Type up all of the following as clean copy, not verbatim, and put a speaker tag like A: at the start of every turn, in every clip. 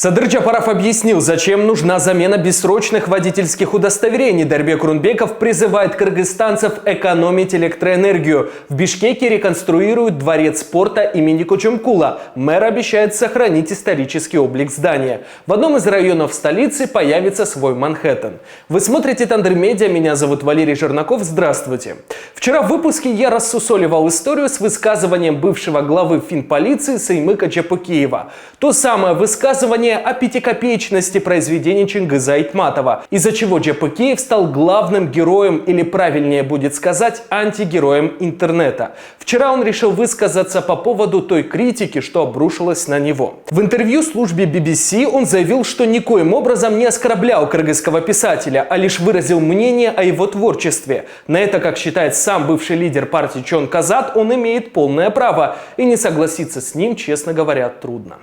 A: Садыр Джапаров объяснил, зачем нужна замена бессрочных водительских удостоверений. Дарбек Урунбеков призывает кыргызстанцев экономить электроэнергию. В Бишкеке реконструируют дворец спорта имени Кочумкула. Мэр обещает сохранить исторический облик здания. В одном из районов столицы появится свой Манхэттен. Вы смотрите Тандыр Медиа, меня зовут Валерий Жернаков. Здравствуйте. Вчера в выпуске я рассусоливал историю с высказыванием бывшего главы финполиции Саймыка Джапыкеева. То самое высказывание о пятикопеечности произведений Чингиза Айтматова, из-за чего Джапыкеев стал главным героем, или правильнее будет сказать, антигероем интернета. Вчера он решил высказаться по поводу той критики, что обрушилась на него. В интервью службе BBC он заявил, что никоим образом не оскорблял кыргызского писателя, а лишь выразил мнение о его творчестве. На это, как считает сам бывший лидер партии Чон Казат, он имеет полное право, и не согласиться с ним, честно говоря, трудно.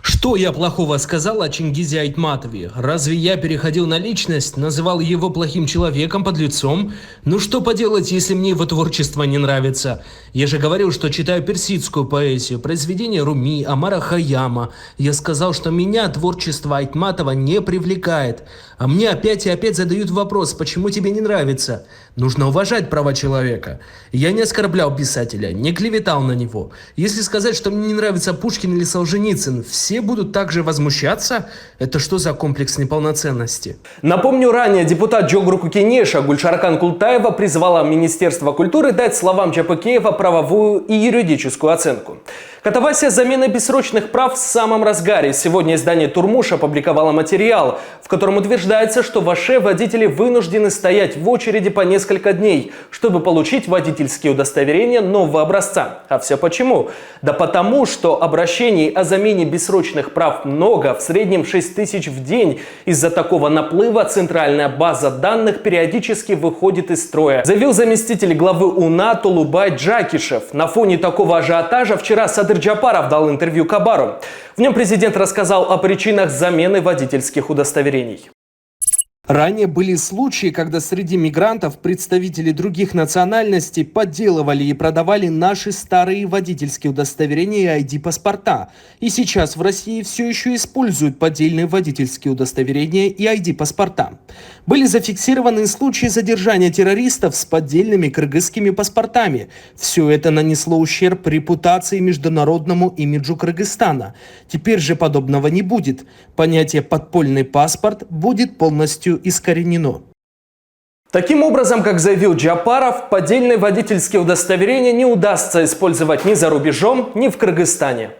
B: Что я плохого сказал о Чингизе Айтматове? Разве я переходил на личность, называл его плохим человеком, подлецом? Ну что поделать, если мне его творчество не нравится? Я же говорил, что читаю персидскую поэзию, произведения Руми, Омара Хайяма. Я сказал, что меня творчество Айтматова не привлекает. А мне опять и опять задают вопрос, почему тебе не нравится? Нужно уважать права человека. Я не оскорблял писателя, не клеветал на него. Если сказать, что мне не нравится Пушкин или Солженицын, все будут также возмущаться? Это что за комплекс неполноценности?
A: Напомню, ранее депутат Джогруку Кенеша Гульшаркан Култаева призвала Министерство культуры дать словам Джапыкеева правовую и юридическую оценку. Катавасия с заменой бессрочных прав в самом разгаре. Сегодня издание «Турмуш» опубликовало материал, в котором утверждается, что в Аше водители вынуждены стоять в очереди по несколько дней, чтобы получить водительские удостоверения нового образца. А все почему? Да потому, что обращений о замене бессрочных прав много, в среднем 6 тысяч в день. Из-за такого наплыва центральная база данных периодически выходит из строя, заявил заместитель главы УНА Толубай Джакишев. На фоне такого ажиотажа вчера Садыр Джапаров дал интервью Кабару. В нем президент рассказал о причинах замены водительских удостоверений.
B: Ранее были случаи, когда среди мигрантов представители других национальностей подделывали и продавали наши старые водительские удостоверения и ID-паспорта. И сейчас в России все еще используют поддельные водительские удостоверения и ID-паспорта. Были зафиксированы случаи задержания террористов с поддельными кыргызскими паспортами. Все это нанесло ущерб репутации и международному имиджу Кыргызстана. Теперь же подобного не будет. Понятие «подпольный паспорт» будет полностью искоренено.
A: Таким образом, как заявил Джапаров, поддельные водительские удостоверения не удастся использовать ни за рубежом, ни в Кыргызстане.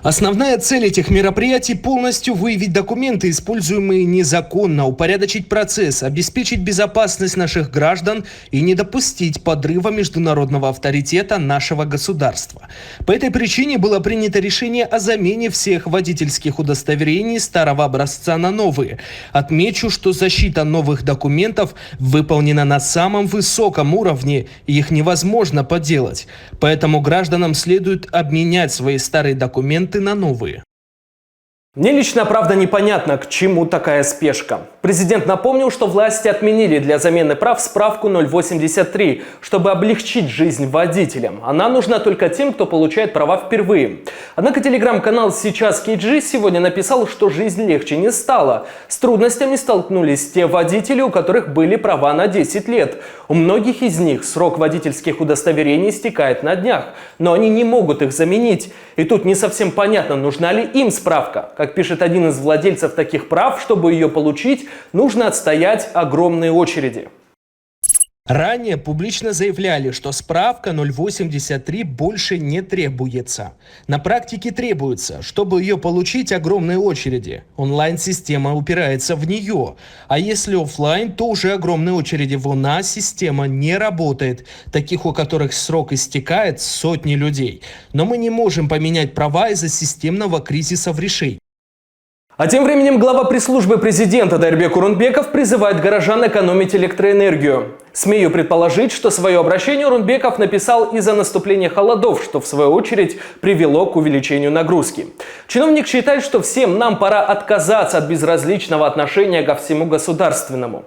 B: Основная цель этих мероприятий – полностью выявить документы, используемые незаконно, упорядочить процесс, обеспечить безопасность наших граждан и не допустить подрыва международного авторитета нашего государства. По этой причине было принято решение о замене всех водительских удостоверений старого образца на новые. Отмечу, что защита новых документов выполнена на самом высоком уровне, и их невозможно подделать. Поэтому гражданам следует обменять свои старые документы на новые.
A: Мне лично, правда, непонятно, к чему такая спешка. Президент напомнил, что власти отменили для замены прав справку 083, чтобы облегчить жизнь водителям. Она нужна только тем, кто получает права впервые. Однако телеграм-канал «Сейчас KG» сегодня написал, что жизнь легче не стала. С трудностями столкнулись те водители, у которых были права на 10 лет. У многих из них срок водительских удостоверений истекает на днях, но они не могут их заменить. И тут не совсем понятно, нужна ли им справка. Как пишет один из владельцев таких прав, чтобы ее получить, нужно отстоять огромные очереди.
B: Ранее публично заявляли, что справка 083 больше не требуется. На практике требуется. Чтобы ее получить, огромные очереди. Онлайн-система упирается в нее. А если офлайн, то уже огромные очереди в УНА система не работает. Таких, у которых срок истекает, сотни людей. Но мы не можем поменять права из-за системного кризиса в решении.
A: А тем временем глава пресс-службы президента Дарбек Урунбеков призывает горожан экономить электроэнергию. Смею предположить, что свое обращение Урунбеков написал из-за наступления холодов, что в свою очередь привело к увеличению нагрузки. Чиновник считает, что всем нам пора отказаться от безразличного отношения ко всему государственному.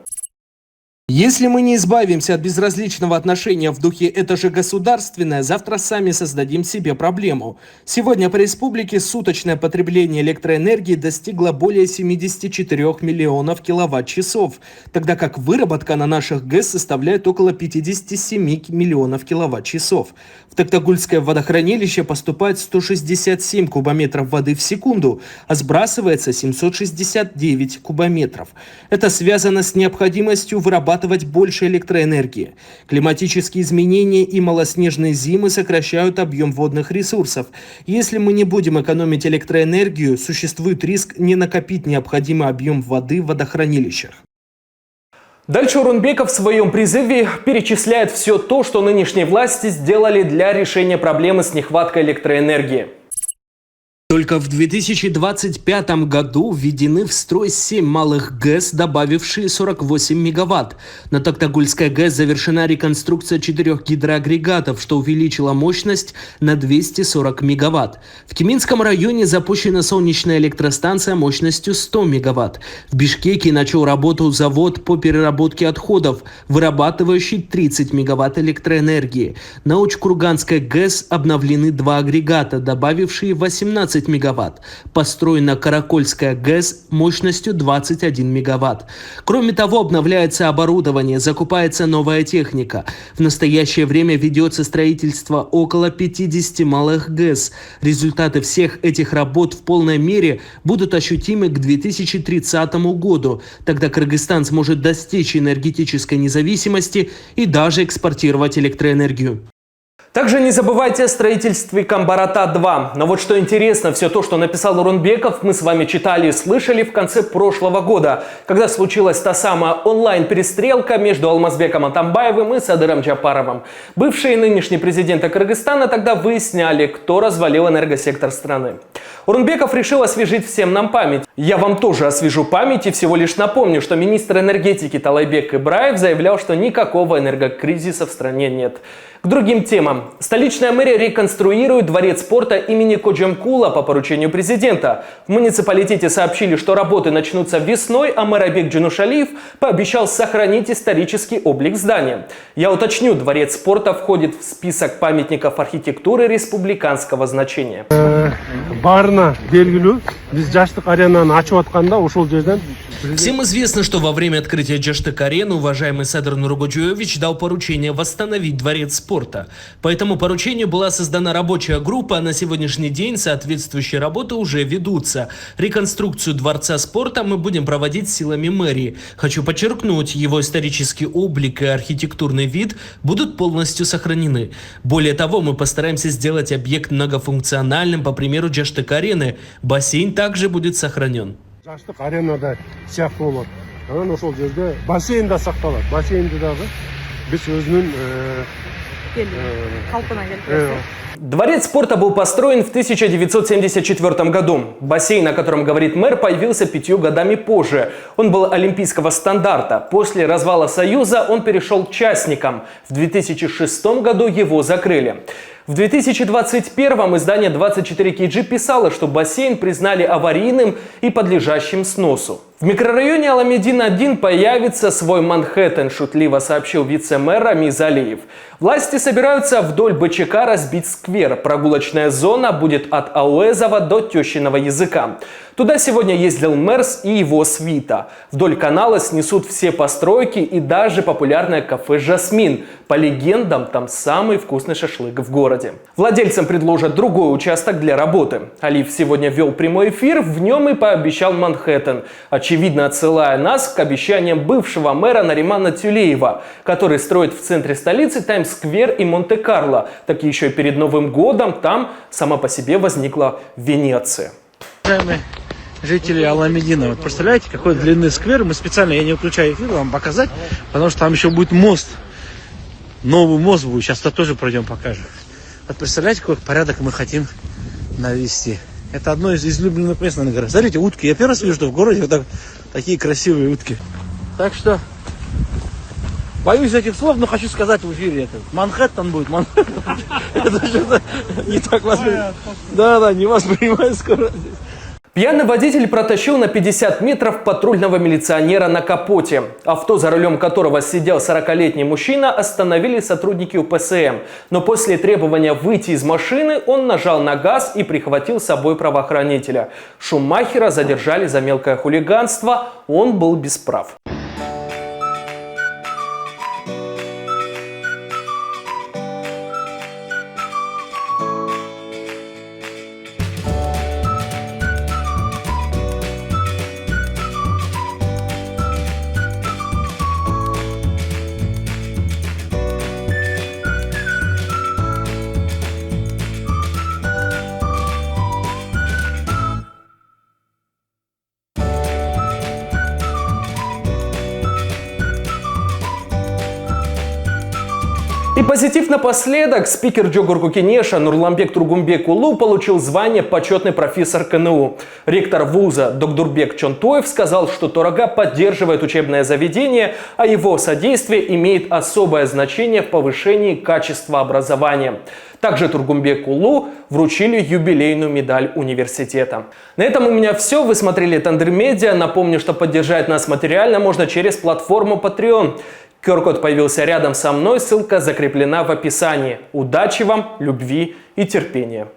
B: Если мы не избавимся от безразличного отношения в духе «это же государственное», завтра сами создадим себе проблему. Сегодня по республике суточное потребление электроэнергии достигло более 74 миллионов киловатт-часов, тогда как выработка на наших ГЭС составляет около 57 миллионов киловатт-часов. В Токтагульское водохранилище поступает 167 кубометров воды в секунду, а сбрасывается 769 кубометров. Это связано с необходимостью вырабатывать больше электроэнергии. Климатические изменения и малоснежные зимы сокращают объем водных ресурсов. Если мы не будем экономить электроэнергию, существует риск не накопить необходимый объем воды в водохранилищах.
A: Дальше Орунбеков в своем призыве перечисляет все то, что нынешние власти сделали для решения проблемы с нехваткой электроэнергии.
B: Только в 2025 году введены в строй 7 малых ГЭС, добавившие 48 мегаватт. На Токтагульской ГЭС завершена реконструкция 4 гидроагрегатов, что увеличило мощность на 240 мегаватт. В Кеминском районе запущена солнечная электростанция мощностью 100 мегаватт. В Бишкеке начал работу завод по переработке отходов, вырабатывающий 30 мегаватт электроэнергии. На Очкурганской ГЭС обновлены 2 агрегата, добавившие 18 мегаватт. Построена Каракольская ГЭС мощностью 21 мегаватт. Кроме того, обновляется оборудование, закупается новая техника. В настоящее время ведется строительство около 50 малых ГЭС. Результаты всех этих работ в полной мере будут ощутимы к 2030 году. Тогда Кыргызстан сможет достичь энергетической независимости и даже экспортировать электроэнергию.
A: Также не забывайте о строительстве Камбарата-2. Но вот что интересно, все то, что написал Орунбеков, мы с вами читали и слышали в конце прошлого года, когда случилась та самая онлайн-перестрелка между Алмазбеком Атамбаевым и Садыром Джапаровым. Бывшие и нынешние президенты Кыргызстана тогда выясняли, кто развалил энергосектор страны. Орунбеков решил освежить всем нам память. Я вам тоже освежу память и всего лишь напомню, что министр энергетики Талайбек Ибраев заявлял, что никакого энергокризиса в стране нет. К другим темам. Столичная мэрия реконструирует дворец спорта имени Коджамкула по поручению президента. В муниципалитете сообщили, что работы начнутся весной, а мэр Айбек Джанушалиев пообещал сохранить исторический облик здания. Я уточню, дворец спорта входит в список памятников архитектуры республиканского значения.
B: Всем известно, что во время открытия Джаштык-арены уважаемый Садыр Нургоджиевич дал поручение восстановить дворец спорта. По этому поручению была создана рабочая группа, а на сегодняшний день соответствующие работы уже ведутся. Реконструкцию дворца спорта мы будем проводить силами мэрии. Хочу подчеркнуть, его исторический облик и архитектурный вид будут полностью сохранены. Более того, мы постараемся сделать объект многофункциональным, по примеру Джаштык-арены. Бассейн также будет сохранен.
C: Аренада сияқты болады. Анан ошол жерде бассейн да сакталат. Бассейнди дагы биз өзүнүн
D: калпына келтиребиз.
A: Дворец спорта был построен в 1974 году. Бассейн, о котором говорит мэр, появился 5 годами позже. Он был олимпийского стандарта. После развала Союза он перешел к частникам. В 2006 году его закрыли. В 2021 издание 24 KG писало, что бассейн признали аварийным и подлежащим сносу. В микрорайоне Аламедин-1 появится свой Манхэттен, шутливо сообщил вице-мэр Рамиз Алиев. Власти собираются вдоль БЧК разбить сквер. Прогулочная зона будет от Ауэзова до Тещиного языка. Туда сегодня ездил мэр и его свита. Вдоль канала снесут все постройки и даже популярное кафе «Жасмин». По легендам, там самый вкусный шашлык в городе. Владельцам предложат другой участок для работы. Алиев сегодня вел прямой эфир, в нем и пообещал Манхэттен. Очевидно, отсылая нас к обещаниям бывшего мэра Наримана Тюлеева, который строит в центре столицы Таймс-сквер и Монте-Карло. Так еще и перед Новым годом там сама по себе возникла Венеция.
E: Уважаемые жители Аламедина, вот представляете, какой длинный сквер. Мы специально, я не выключаю эфир, вам показать, потому что там еще будет мост. Новый мост будет, сейчас -то тоже пройдем, покажем. Вот представляете, какой порядок мы хотим навести. Это одно из излюбленных мест на горе. Смотрите, утки. Я первый раз вижу, что в городе вот такие красивые утки. Так что, боюсь этих слов, но хочу сказать в эфире это. Манхэттен будет, Манхэттен. Это что-то не так воспринимаю. Да, не воспринимаю скоро.
A: Пьяный водитель протащил на 50 метров патрульного милиционера на капоте. Авто, за рулем которого сидел 40-летний мужчина, остановили сотрудники УПСМ. Но после требования выйти из машины он нажал на газ и прихватил с собой правоохранителя. Шумахера задержали за мелкое хулиганство, он был без прав. И позитив напоследок. Спикер Джогурку Кенеша Нурланбек Тургумбек-Улу получил звание почетный профессор КНУ. Ректор вуза Докдурбек Чонтоев сказал, что Торага поддерживает учебное заведение, а его содействие имеет особое значение в повышении качества образования. Также Тургумбек-Улу вручили юбилейную медаль университета. На этом у меня все. Вы смотрели Тандыр Медиа. Напомню, что поддержать нас материально можно через платформу Patreon. QR-код появился рядом со мной, ссылка закреплена в описании. Удачи вам, любви и терпения!